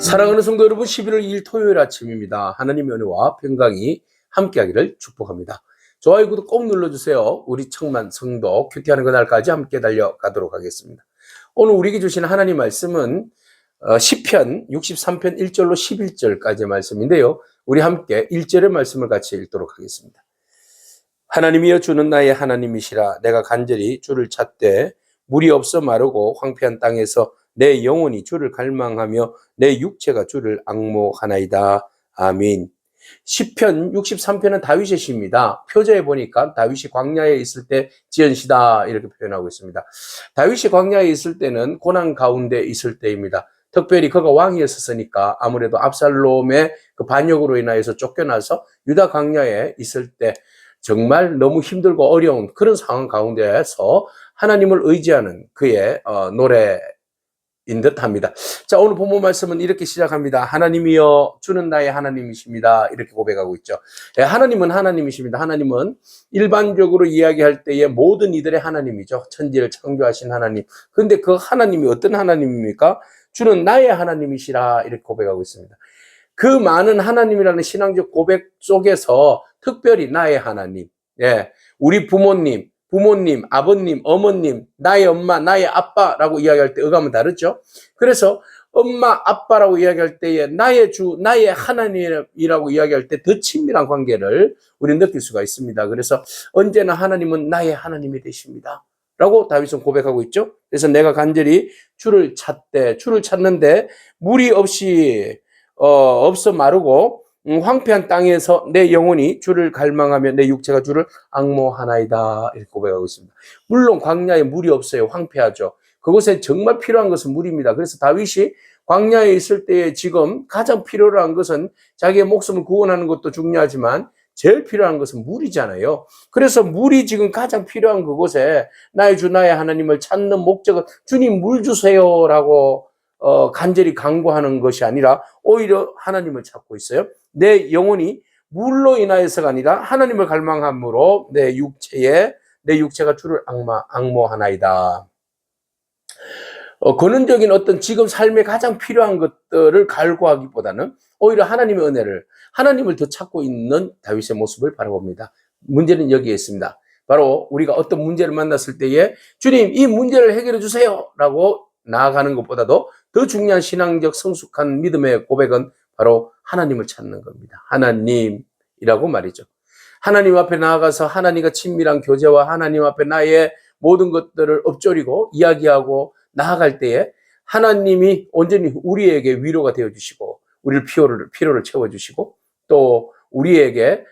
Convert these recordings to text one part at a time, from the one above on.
사랑하는 성도 여러분, 11월 2일 토요일 아침입니다. 하나님의 은혜와 평강이 함께하기를 축복합니다. 좋아요, 구독 꼭 눌러주세요. 우리 청만 성도 큐티하는 그날까지 함께 달려가도록 하겠습니다. 오늘 우리에게 주신 하나님 말씀은 시편 63편 1절로 11절까지의 말씀인데요. 우리 함께 1절의 말씀을 같이 읽도록 하겠습니다. 하나님이여, 주는 나의 하나님이시라. 내가 간절히 주를 찾되 물이 없어 마르고 황폐한 땅에서 내 영혼이 주를 갈망하며 내 육체가 주를 앙모하나이다. 아멘. 시편 63편은 다윗의 시입니다. 표제에 보니까 다윗이 광야에 있을 때 지은 시다 이렇게 표현하고 있습니다. 다윗이 광야에 있을 때는 고난 가운데 있을 때입니다. 특별히 그가 왕이었으니까 아무래도 압살롬의 그 반역으로 인하여서 쫓겨나서 유다 광야에 있을 때 정말 너무 힘들고 어려운 그런 상황 가운데에서 하나님을 의지하는 그의 노래인 듯합니다. 자, 오늘 본문 말씀은 이렇게 시작합니다. 하나님이여, 주는 나의 하나님이십니다. 이렇게 고백하고 있죠. 하나님은 하나님이십니다. 하나님은 일반적으로 이야기할 때의 모든 이들의 하나님이죠. 천지를 창조하신 하나님. 그런데 그 하나님이 어떤 하나님입니까? 주는 나의 하나님이시라 이렇게 고백하고 있습니다. 그 많은 하나님이라는 신앙적 고백 속에서 특별히 나의 하나님, 우리 부모님, 아버님, 어머님, 나의 엄마, 나의 아빠라고 이야기할 때 어감은 다르죠. 그래서 엄마, 아빠라고 이야기할 때에 나의 주, 나의 하나님이라고 이야기할 때 더 친밀한 관계를 우리는 느낄 수가 있습니다. 그래서 언제나 하나님은 나의 하나님이 되십니다. 라고 다윗은 고백하고 있죠. 그래서 내가 간절히 주를 찾는데 물이 없이 없어 마르고 황폐한 땅에서 내 영혼이 주를 갈망하며 내 육체가 주를 앙모하나이다 이렇게 고백하고 있습니다. 물론 광야에 물이 없어요. 황폐하죠. 그곳에 정말 필요한 것은 물입니다. 그래서 다윗이 광야에 있을 때에 지금 가장 필요로 한 것은 자기의 목숨을 구원하는 것도 중요하지만 제일 필요한 것은 물이잖아요. 그래서 물이 지금 가장 필요한 그곳에 나의 주 나의 하나님을 찾는 목적은 주님 물 주세요라고 간절히 간구하는 것이 아니라 오히려 하나님을 찾고 있어요. 내 영혼이 물로 인하여서가 아니라 하나님을 갈망함으로 내 육체가 주를 앙모하나이다. 근원적인 어떤 지금 삶에 가장 필요한 것들을 갈구하기보다는 오히려 하나님의 은혜를, 하나님을 더 찾고 있는 다윗의 모습을 바라봅니다. 문제는 여기에 있습니다. 바로 우리가 어떤 문제를 만났을 때에 주님 이 문제를 해결해 주세요 라고 나아가는 것보다도 더 중요한 신앙적 성숙한 믿음의 고백은 바로 하나님을 찾는 겁니다. 하나님이라고 말이죠. 하나님 앞에 나아가서 하나님과 친밀한 교제와 하나님 앞에 나의 모든 것들을 엎조리고 이야기하고 나아갈 때에 하나님이 온전히 우리에게 위로가 되어주시고 우리를 피로를 채워주시고 또 우리에게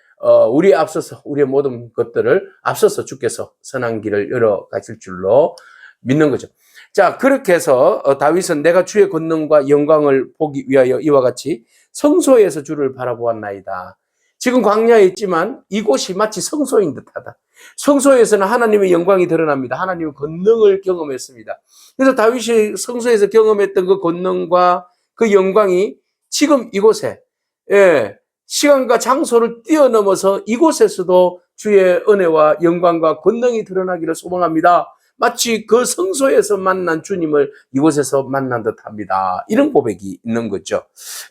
우리에 앞서서 우리의 모든 것들을 앞서서 주께서 선한 길을 열어 가실 줄로 믿는 거죠. 자, 그렇게 해서 다윗은 내가 주의 권능과 영광을 보기 위하여 이와 같이 성소에서 주를 바라보았나이다. 지금 광야에 있지만 이곳이 마치 성소인 듯하다. 성소에서는 하나님의 영광이 드러납니다. 하나님의 권능을 경험했습니다. 그래서 다윗이 성소에서 경험했던 그 권능과 그 영광이 지금 이곳에 시간과 장소를 뛰어넘어서 이곳에서도 주의 은혜와 영광과 권능이 드러나기를 소망합니다. 마치 그 성소에서 만난 주님을 이곳에서 만난 듯합니다. 이런 고백이 있는 거죠.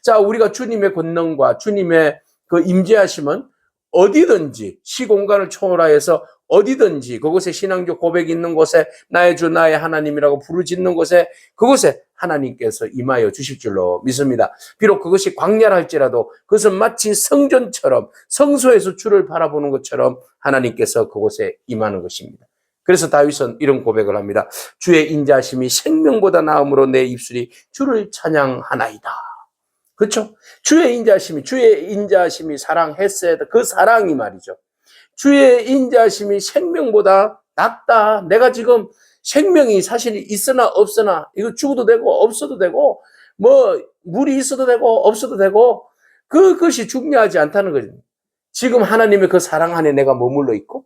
자, 우리가 주님의 권능과 주님의 그 임재하심은 어디든지 시공간을 초월하여서 어디든지 그곳에 신앙적 고백이 있는 곳에 나의 주 나의 하나님이라고 부르짖는 곳에 그곳에 하나님께서 임하여 주실 줄로 믿습니다. 비록 그것이 광야라 할지라도 그것은 마치 성전처럼 성소에서 주를 바라보는 것처럼 하나님께서 그곳에 임하는 것입니다. 그래서 다윗은 이런 고백을 합니다. 주의 인자하심이 생명보다 나음으로 내 입술이 주를 찬양하나이다. 그렇죠? 주의 인자하심이 사랑, 헤세드, 그 사랑이 말이죠. 주의 인자하심이 생명보다 낫다. 내가 지금 생명이 사실 있으나 없으나 이거 죽어도 되고 없어도 되고 뭐 물이 있어도 되고 없어도 되고 그것이 중요하지 않다는 거죠. 지금 하나님의 그 사랑 안에 내가 머물러 있고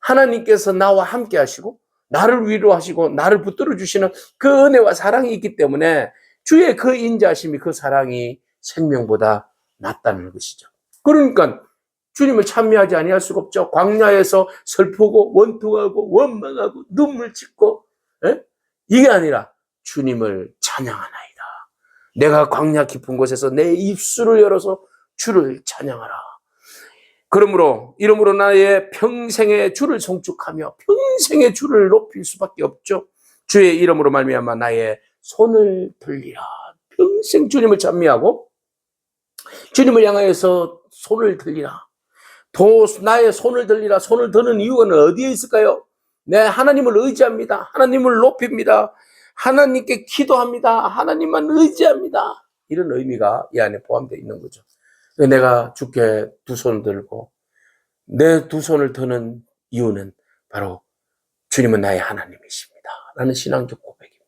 하나님께서 나와 함께 하시고 나를 위로하시고 나를 붙들어 주시는 그 은혜와 사랑이 있기 때문에 주의 그 인자하심이 그 사랑이 생명보다 낫다는 것이죠. 그러니까 주님을 찬미하지 아니할 수가 없죠. 광야에서 슬프고 원통하고 원망하고 눈물 짓고 이게 아니라 주님을 찬양하나이다. 내가 광야 깊은 곳에서 내 입술을 열어서 주를 찬양하라. 이러므로 나의 평생의 주를 송축하며 평생의 주를 높일 수밖에 없죠. 주의 이름으로 말미암아 나의 손을 들리라. 평생 주님을 찬미하고 주님을 향하여서 손을 들리라. 나의 손을 들리라. 손을 드는 이유는 어디에 있을까요? 내 하나님을 의지합니다. 하나님을 높입니다. 하나님께 기도합니다. 하나님만 의지합니다. 이런 의미가 이 안에 포함되어 있는 거죠. 내가 주께 두 손을 들고 내 두 손을 드는 이유는 바로 주님은 나의 하나님이십니다. 라는 신앙적 고백입니다.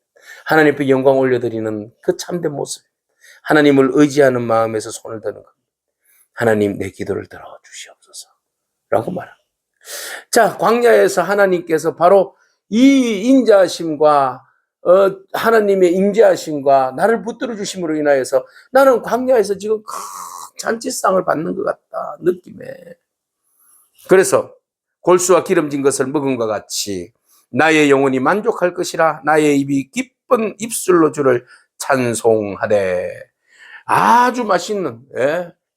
하나님께 영광 올려드리는 그 참된 모습. 하나님을 의지하는 마음에서 손을 드는 겁니다. 하나님 내 기도를 들어주시옵소서. 라고 말합니다. 자, 광야에서 하나님께서 바로 이 인자하심과 하나님의 임재하심과 나를 붙들어 주심으로 인하여서 나는 광야에서 지금 큰 잔치상을 받는 것 같다 느낌에, 그래서 골수와 기름진 것을 먹은 것 같이 나의 영혼이 만족할 것이라. 나의 입이 기쁜 입술로 주를 찬송하되. 아주 맛있는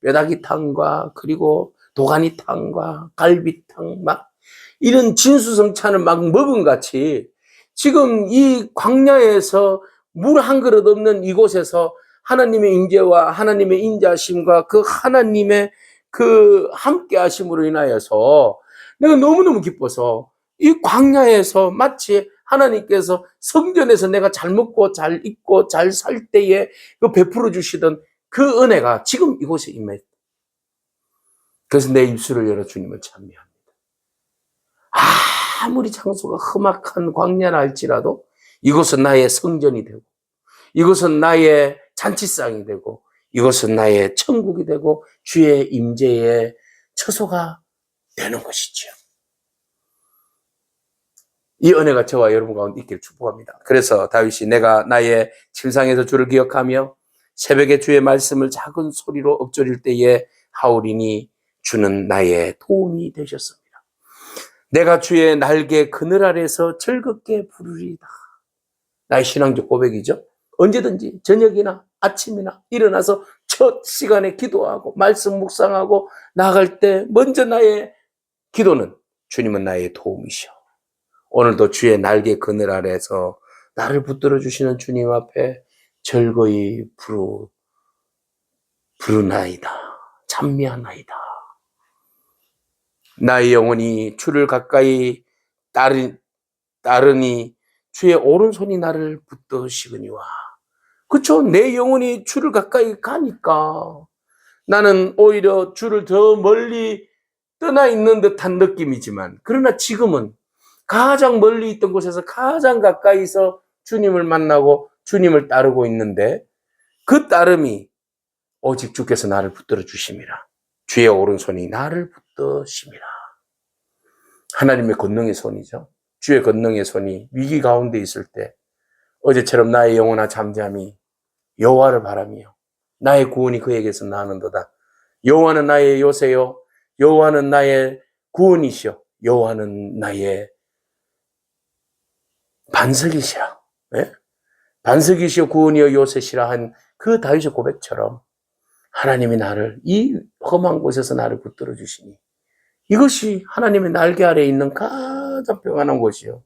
뼈다귀탕과 그리고 도가니탕과 갈비탕 막 이런 진수성찬을 막 먹은 같이 지금 이 광야에서 물 한 그릇 없는 이곳에서 하나님의 임재와 하나님의 인자심과 그 하나님의 그 함께 하심으로 인하여서 내가 너무너무 기뻐서 이 광야에서 마치 하나님께서 성전에서 내가 잘 먹고 잘 입고 잘 살 때에 그 베풀어 주시던 그 은혜가 지금 이곳에 임했다. 그래서 내 입술을 열어 주님을 찬미합니다. 아무리 장소가 험악한 광야라 할지라도 이곳은 나의 성전이 되고 이곳은 나의 잔치상이 되고 이것은 나의 천국이 되고 주의 임재의 처소가 되는 것이지요. 이 은혜가 저와 여러분 가운데 있기를 축복합니다. 그래서 다윗이 내가 나의 침상에서 주를 기억하며 새벽에 주의 말씀을 작은 소리로 읊조릴 때에 하오리니 주는 나의 도움이 되셨습니다. 내가 주의 날개 그늘 아래서 즐겁게 부르리다. 나의 신앙적 고백이죠. 언제든지 저녁이나 아침이나 일어나서 첫 시간에 기도하고 말씀 묵상하고 나갈 때 먼저 나의 기도는 주님은 나의 도움이시오. 오늘도 주의 날개 그늘 아래서 나를 붙들어 주시는 주님 앞에 즐거이 부르나이다. 찬미하나이다. 나의 영혼이 주를 가까이 따르니 주의 오른손이 나를 붙드시거니와. 그렇죠? 내 영혼이 주를 가까이 가니까 나는 오히려 주를 더 멀리 떠나 있는 듯한 느낌이지만, 그러나 지금은 가장 멀리 있던 곳에서 가장 가까이서 주님을 만나고 주님을 따르고 있는데, 그 따름이 오직 주께서 나를 붙들어 주심이라. 주의 오른손이 나를 붙드심이라. 하나님의 권능의 손이죠. 주의 권능의 손이 위기 가운데 있을 때 어제처럼 나의 영혼아 잠잠히 여호와를 바라며 나의 구원이 그에게서 나는도다. 여호와는 나의 요새요, 여호와는 나의 구원이시여, 여호와는 나의 반석이시라. 네? 반석이시여 구원이여 요새시라 한 그 다윗의 고백처럼 하나님이 나를 이 험한 곳에서 나를 붙들어 주시니 이것이 하나님의 날개 아래에 있는 가장 평안한 곳이요,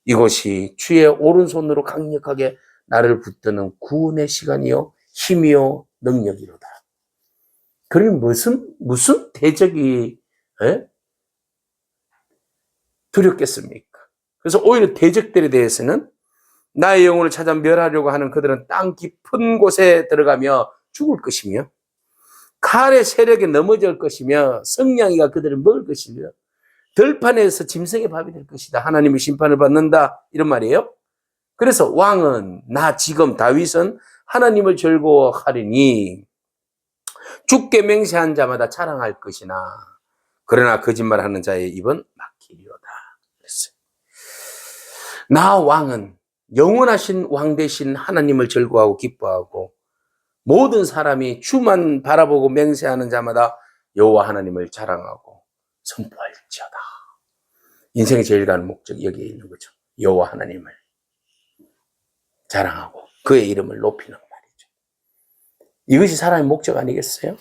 이것이 주의 오른손으로 강력하게 나를 붙드는 구원의 시간이요 힘이요 능력이로다. 그러니 무슨 대적이 두렵겠습니까? 그래서 오히려 대적들에 대해서는 나의 영혼을 찾아 멸하려고 하는 그들은 땅 깊은 곳에 들어가며 죽을 것이며 칼의 세력에 넘어질 것이며 성냥이가 그들을 먹을 것이며 들판에서 짐승의 밥이 될 것이다. 하나님의 심판을 받는다. 이런 말이에요. 그래서 왕은, 나 지금 다윗은 하나님을 즐거워하리니 주께 맹세한 자마다 자랑할 것이나 그러나 거짓말하는 자의 입은 막히리로다. 그랬어요. 나 왕은 영원하신 왕 되신 하나님을 즐거워하고 기뻐하고 모든 사람이 주만 바라보고 맹세하는 자마다 여호와 하나님을 자랑하고 선포할지어다. 인생의 제일 가는 목적이 여기에 있는 거죠. 여호와 하나님을 자랑하고 그의 이름을 높이는 말이죠. 이것이 사람의 목적 아니겠어요?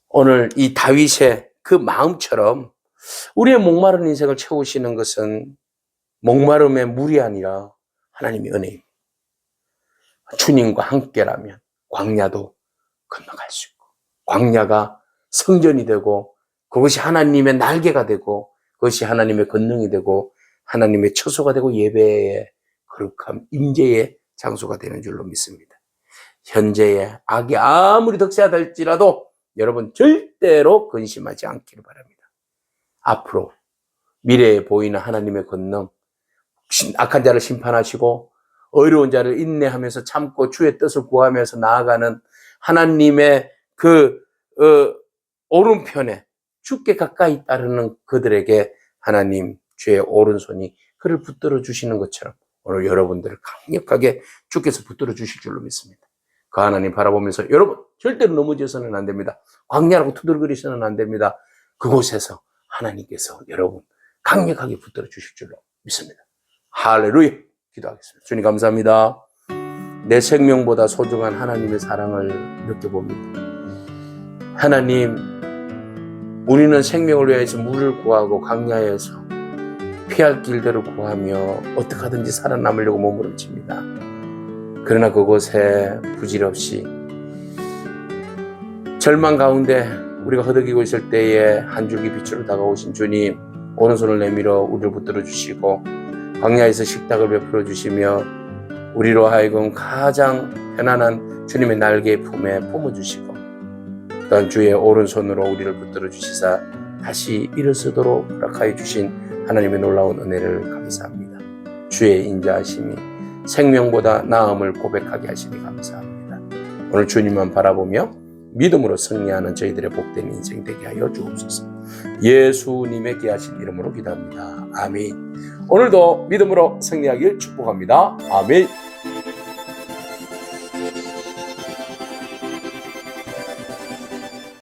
오늘 이 다윗의 그 마음처럼 우리의 목마른 인생을 채우시는 것은 목마름의 물이 아니라 하나님의 은혜입니다. 주님과 함께라면 광야도 건너갈 수 있고, 광야가 성전이 되고, 그것이 하나님의 날개가 되고, 그것이 하나님의 권능이 되고, 하나님의 처소가 되고, 예배의 거룩함, 임재의 장소가 되는 줄로 믿습니다. 현재의 악이 아무리 득세하달지라도 여러분 절대로 근심하지 않기를 바랍니다. 앞으로 미래에 보이는 하나님의 권능, 악한 자를 심판하시고 어려운 자를 인내하면서 참고 주의 뜻을 구하면서 나아가는 하나님의 그 오른편에 주께 가까이 따르는 그들에게 하나님 주의 오른손이 그를 붙들어 주시는 것처럼 오늘 여러분들을 강력하게 주께서 붙들어 주실 줄로 믿습니다. 그 하나님 바라보면서 여러분 절대로 넘어져서는 안 됩니다. 광야라고 투덜거리서는 안 됩니다. 그곳에서 하나님께서 여러분 강력하게 붙들어 주실 줄로 믿습니다. 할렐루야. 기도하겠습니다. 주님 감사합니다. 내 생명보다 소중한 하나님의 사랑을 느껴봅니다. 하나님, 우리는 생명을 위해서 물을 구하고 광야에서 피할 길들을 구하며 어떻게 하든지 살아남으려고 몸부림칩니다. 그러나 그곳에 부질없이 절망 가운데 우리가 허덕이고 있을 때에 한 줄기 빛으로 다가오신 주님, 오른손을 내밀어 우리를 붙들어 주시고 광야에서 식탁을 베풀어 주시며 우리로 하여금 가장 편안한 주님의 날개의 품에 품어주시고 또한 주의 오른손으로 우리를 붙들어 주시사 다시 일어서도록 허락하여 주신 하나님의 놀라운 은혜를 감사합니다. 주의 인자하심이 생명보다 나음을 고백하게 하시니 감사합니다. 오늘 주님만 바라보며 믿음으로 승리하는 저희들의 복된 인생 되게 하여 주옵소서. 예수님의 귀하신 이름으로 기도합니다. 아멘. 오늘도 믿음으로 승리하길 축복합니다. 아멘.